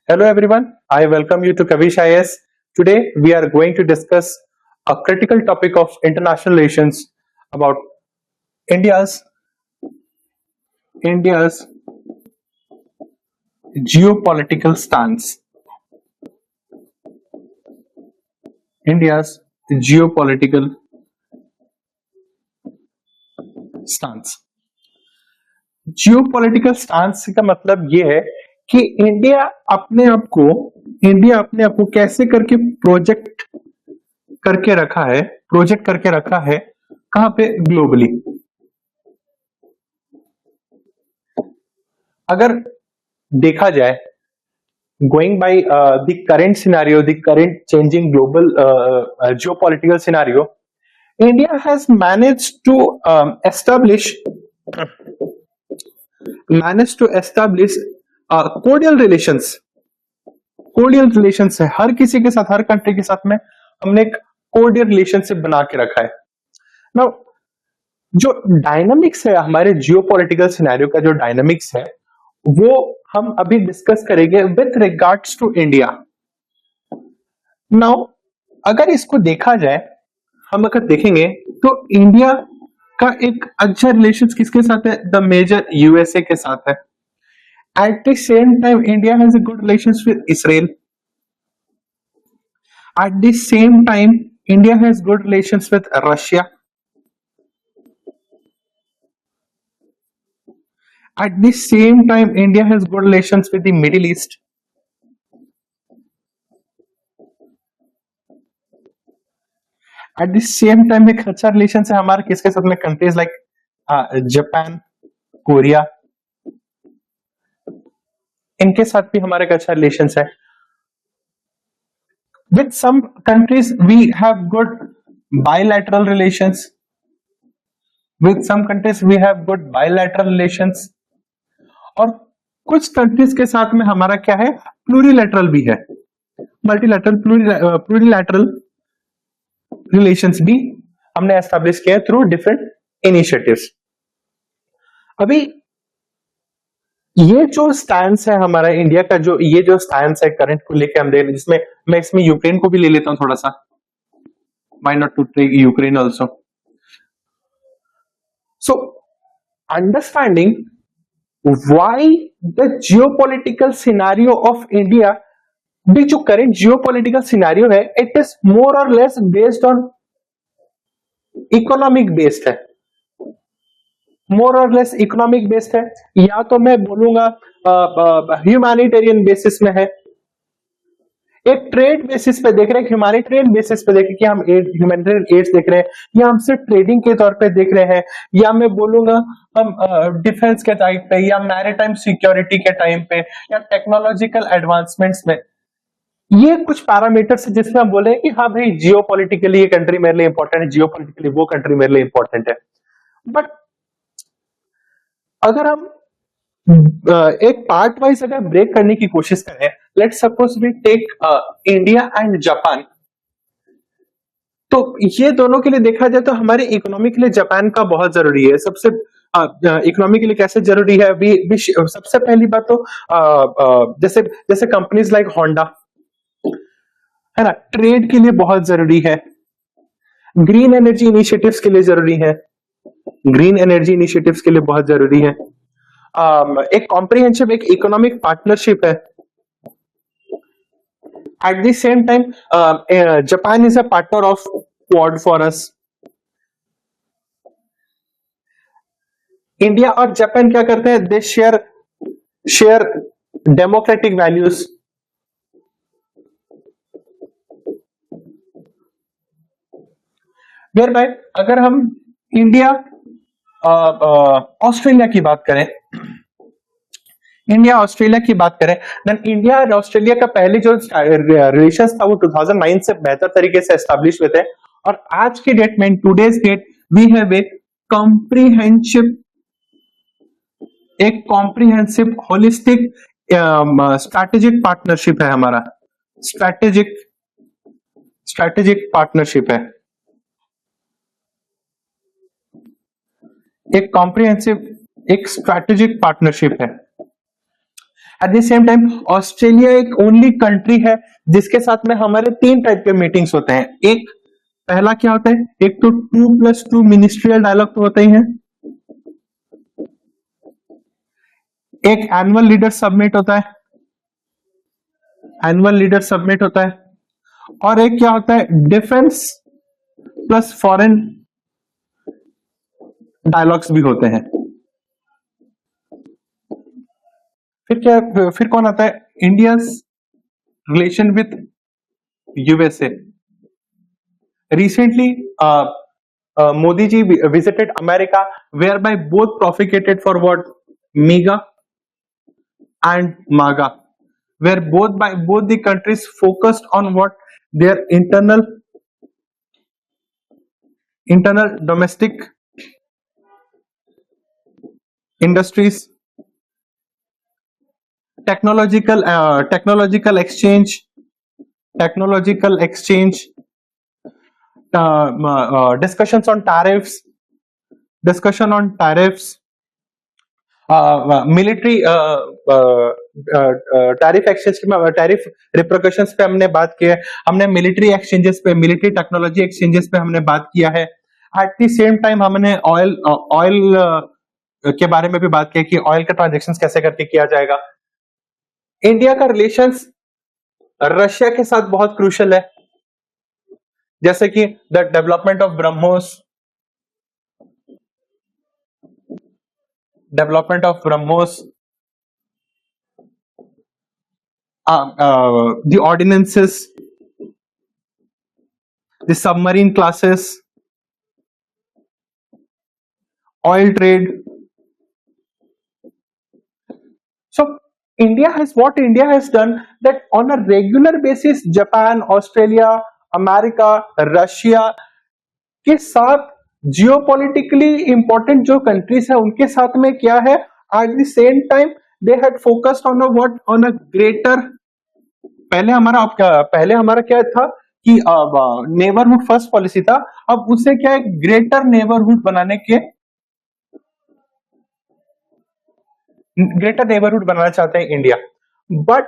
Hello everyone, I welcome you to Kavish IS. Today we are going to discuss a critical topic of international relations about India's India's geopolitical stance. India's geopolitical stance. Geopolitical stance का मतलब ये है कि India अपने आप को कैसे करके प्रोजेक्ट करके रखा है कहां पे ग्लोबली। अगर देखा जाए going by the current scenario, the current changing global geopolitical scenario, India has managed to establish cordial relations है हर किसी के साथ, हर कंट्री के साथ में हमने एक कोर्डियल रिलेशनशिप बना के रखा है। नाउ जो डायनामिक्स है हमारे जियोपॉलिटिकल सिनेरियो का, जो डायनामिक्स है वो हम अभी डिस्कस करेंगे with regards to India. Now अगर इसको देखा जाए, हम अगर देखेंगे तो इंडिया का एक अच्छा रिलेशन किसके साथ है? द मेजर यूएसए के साथ है। At the same time India has a good relations with Israel. At the same time India has good relations with Russia. At the same time India has good relations with the middle east. At the same time एक अच्छा relation है हमारा किसके साथ में? Countries like Japan, Korea, इनके साथ भी हमारे एक अच्छा रिलेशन है। With some countries we have good bilateral relations. With some countries we have good bilateral relations. और कुछ कंट्रीज के साथ में हमारा क्या है? प्लूरिलैटरल भी है, मल्टीलैटरल, प्लूरिलैटरल रिलेशंस भी हमने एस्टैब्लिश किया थ्रू डिफरेंट इनिशिएटिव्स। अभी ये जो स्टैंस है हमारा इंडिया का, ये जो स्टैंस है करंट को लेके हम देख रहे हैं, जिसमें मैं इसमें यूक्रेन को भी ले लेता हूं थोड़ा सा, why not to take Ukraine also. So understanding why the geopolitical scenario of India, भी जो करंट जियोपॉलिटिकल सिनेरियो है, इट इज मोर और less based on economic based है, मोर और लेस इकोनॉमिक बेस्ड है, या तो मैं बोलूंगा ह्यूमैनिटेरियन बेसिस में है। एक ट्रेड बेसिस पे देख रहे हैं, ह्यूमैनिटेरियन बेसिस पे देखें कि हम ह्यूमैनिटेरियन एड्स देख रहे हैं, या हम सिर्फ ट्रेडिंग के तौर पे देख रहे हैं, या मैं बोलूंगा हम डिफेंस के टाइप पे, या मैरिटाइम सिक्योरिटी के टाइम पे, या टेक्नोलॉजिकल एडवांसमेंट्स में। ये कुछ पैरामीटर्स है जिसमें हम बोले कि हाँ भाई जियोपॉलिटिकली ये कंट्री मेरे लिए इंपॉर्टेंट है, जियोपॉलिटिकली वो कंट्री मेरे लिए इंपॉर्टेंट है। बट अगर हम एक पार्ट वाइज अगर ब्रेक करने की कोशिश करें, let's suppose we take India and Japan, तो ये दोनों के लिए देखा जाए तो हमारे इकोनॉमी के लिए जापान का बहुत जरूरी है। सबसे इकोनॉमी के लिए कैसे जरूरी है? सबसे पहली बात तो जैसे जैसे कंपनीज लाइक होंडा है ना, ट्रेड के लिए बहुत जरूरी है, ग्रीन एनर्जी इनिशिएटिव्स के लिए जरूरी है, ग्रीन एनर्जी इनिशिएटिव्स के लिए बहुत जरूरी है। एक कॉम्प्रिहेंसिव एक इकोनॉमिक पार्टनरशिप है। At the same time Japan is a partner of quad for us. India और जापान क्या करते हैं? दे शेयर डेमोक्रेटिक वैल्यूज। वेयर अगर हम इंडिया ऑस्ट्रेलिया की बात करें, देन इंडिया और ऑस्ट्रेलिया का पहले जो रिलेशंस था वो 2009 से बेहतर तरीके से एस्टैब्लिश हुए थे। और आज की डेट में, टुडेज डेट, वी हैव एक कॉम्प्रिहेंसिव होलिस्टिक स्ट्रैटेजिक पार्टनरशिप है हमारा, स्ट्रैटेजिक पार्टनरशिप है, एक कॉम्प्रिहेंसिव एक स्ट्रैटेजिक पार्टनरशिप है। At the same time Australia एक ओनली कंट्री है जिसके साथ में हमारे 3 टाइप के मीटिंग्स होते हैं। एक पहला क्या होता है, एक तो 2+2 मिनिस्ट्रियल डायलॉग तो होते ही है, एक एनुअल लीडर सबमिट होता है, एनुअल लीडर सबमिट होता है, और एक क्या होता है, डिफेंस प्लस फॉरेन डायलॉग्स भी होते हैं। फिर कौन आता है, India's relation with USA. Recently Modi ji visited America, whereby both propagated for what, MEGA and MAGA, where both the countries focused on what, their internal domestic industries, technological exchange, discussions on tariffs, military tariff exchange, tariff repercussions पे हमने बात किया है, हमने military exchanges पे, military technology exchanges पे हमने बात किया है। एट द सेम टाइम हमने ऑयल के बारे में भी बात किया कि ऑयल का ट्रांजेक्शंस कैसे करके किया जाएगा। इंडिया का रिलेशंस रशिया के साथ बहुत क्रूशियल है, जैसे कि the development of BrahMos, the ordinances, the submarine classes, oil trade. So India has done that on a regular basis, Japan, Australia, America, Russia के साथ जियोपॉलिटिकली इंपॉर्टेंट जो कंट्रीज है उनके साथ में क्या है, at the same time they had focused on a greater, पहले हमारा क्या था कि नेबरहुड फर्स्ट पॉलिसी था, अब उसे क्या है, ग्रेटर नेबरहुड बनाना चाहते हैं इंडिया। बट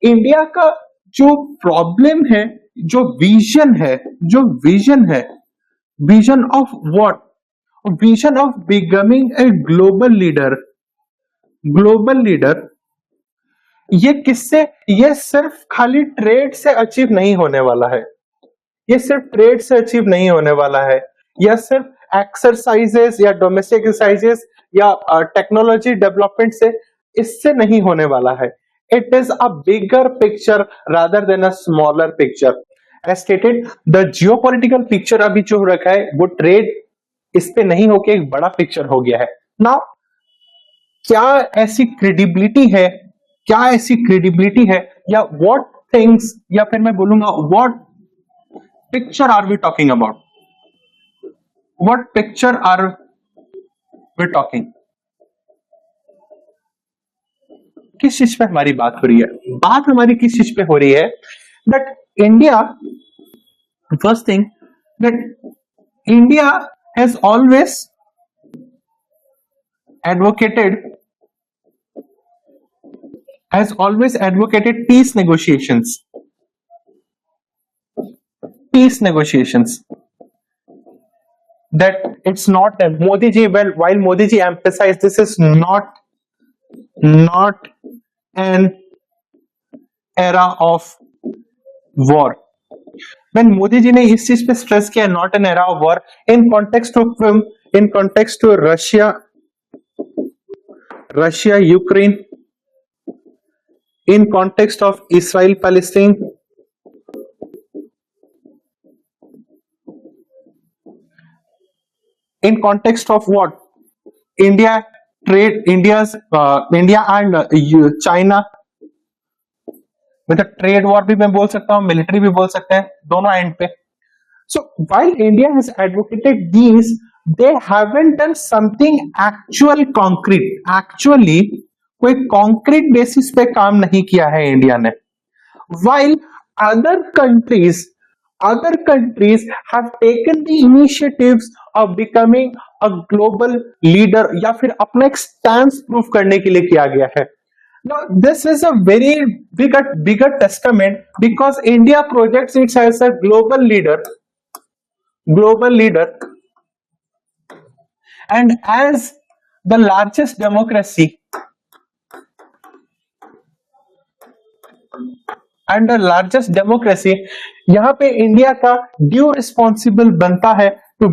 इंडिया का जो प्रॉब्लम है, जो विजन है, vision of what, vision of becoming a global leader, ये किससे, ये सिर्फ खाली ट्रेड से अचीव नहीं होने वाला है, या सिर्फ एक्सरसाइजेस या डोमेस्टिक एक्सरसाइजेस या टेक्नोलॉजी डेवलपमेंट से इससे नहीं होने वाला है। It is a bigger picture rather than a smaller picture. As stated, the geopolitical picture अभी जो रखा है वो ट्रेड इस पे नहीं होके एक बड़ा पिक्चर हो गया है। Now, क्या ऐसी क्रेडिबिलिटी है या what things, या फिर मैं बोलूंगा what picture are we talking about? What picture are we talking? किस चीज पे हमारी बात हो रही है? बात हमारी किस चीज पे हो रही है? That India, first thing, that India has always advocated peace negotiations. That it's not Modi ji, while Modi ji emphasized this is not an era of war. When Modi ji ने इस चीज पे स्ट्रेस किया, not an era of war, in context to Russia Ukraine, in context of Israel Palestine, in context of what, India and China with a trade war भी मैं बोल सकता हूँ, मिलिट्री भी बोल सकते हैं, दोनों एंड पे। So while India has advocated these, they haven't done something actually कोई concrete basis पे काम नहीं किया है इंडिया ने। While other countries have taken the initiatives of becoming a global leader या फिर अपना एक स्टैंस प्रूव करने के लिए किया गया है। Now, this is a very bigger testament because India projects itself as a global leader, and as the largest democracy यहाँ पे इंडिया का ड्यू रिस्पॉन्सिबल बनता है to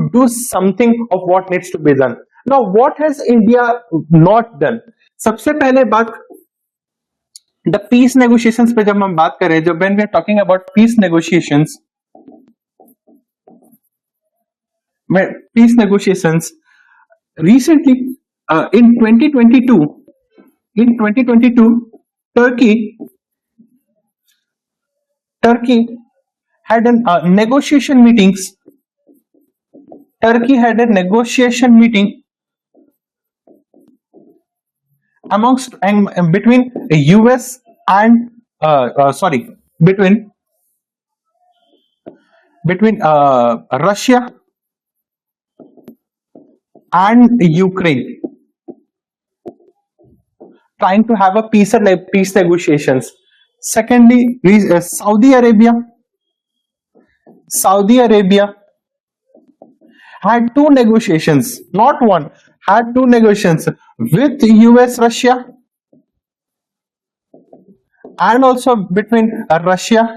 do something of what needs to be done. Now what has India not done? सबसे पहले बात the piece negotiations पे जब हम बात करें, जब when we are talking about peace negotiations recently in 2022 Turkey had a negotiation meeting amongst and between US and between Russia and Ukraine, trying to have a peace negotiations. Secondly, Saudi Arabia had two negotiations, not one, had two negotiations with US, Russia, and also between Russia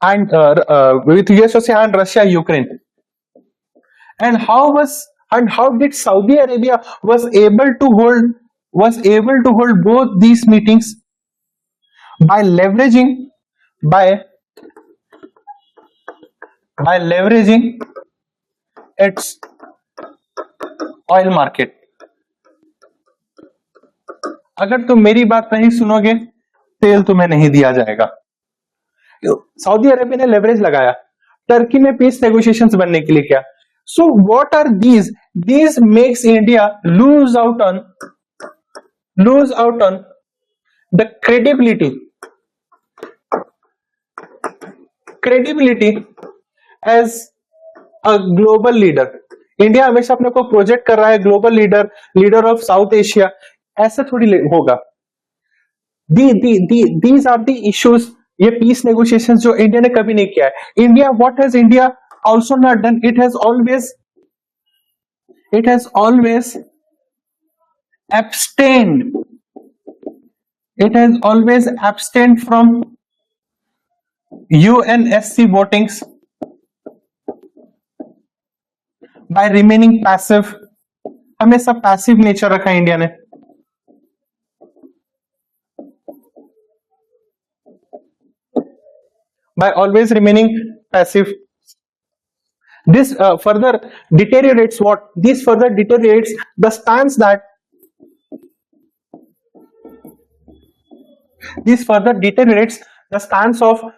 and with US, Russia and Russia, Ukraine. And how did Saudi Arabia was able to hold both these meetings? By leveraging its oil market. अगर तुम मेरी बात नहीं सुनोगे, तेल तुम्हें नहीं दिया जाएगा. सऊदी अरेबिया ने लेवरेज लगाया, टर्की ने पीस नेगोशिएशंस बनने के लिए किया. So what are these? These makes India lose out on the credibility as a global leader. India हमेशा अपने को प्रोजेक्ट कर रहा है global leader of south Asia. ऐसा थोड़ी होगा. These are the issues. ये पीस नेगोशिएशन जो इंडिया ने कभी नहीं किया है. India, what has India also not done? It has always abstained. It has always abstained from UNSC votings by remaining passive. हमेशा पैसिव नेचर रखा इंडिया ने. By always remaining passive. This further deteriorates what? This further deteriorates the stance that of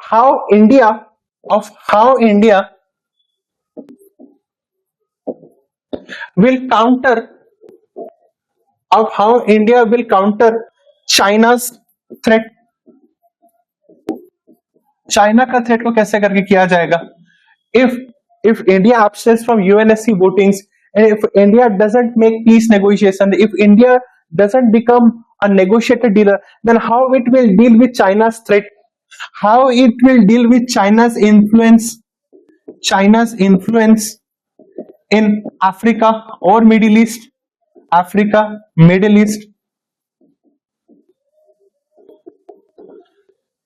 how India will counter China's threat. China का threat को कैसे करके किया जाएगा? If India abstains from UNSC votings, and if India doesn't make peace negotiation, if India doesn't become a negotiated dealer, then how it will deal with China's threat? How it will deal with China's influence in Africa or Middle East?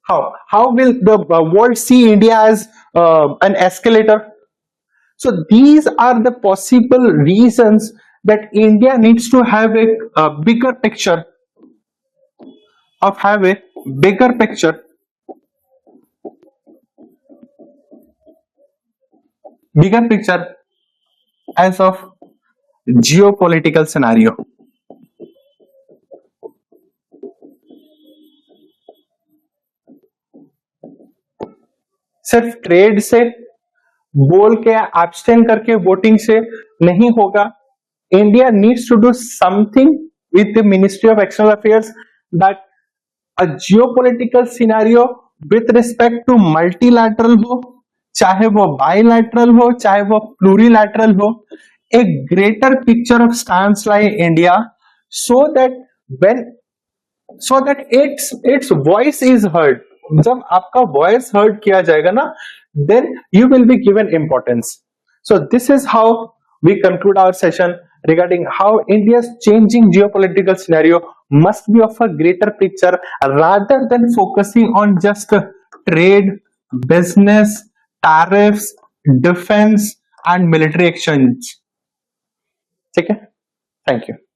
How will the world see India as an escalator? So these are the possible reasons that India needs to have a bigger picture as of geopolitical scenario. सिर्फ trade से बोल के abstain करके voting से नहीं होगा. India needs to do something with the ministry of external affairs that a geopolitical scenario with respect to multilateral हो, चाहे वो बायलैटरल हो, चाहे वो प्लूरिलैटरल हो, a greater picture of stance like India, so that when its voice is heard. जब आपका voice heard किया जाएगा ना, then you will be given importance. So this is how we conclude our session regarding how India's changing geopolitical scenario must be of a greater picture rather than focusing on just trade, business, tariffs, defense and military exchange. ठीक है? Thank you.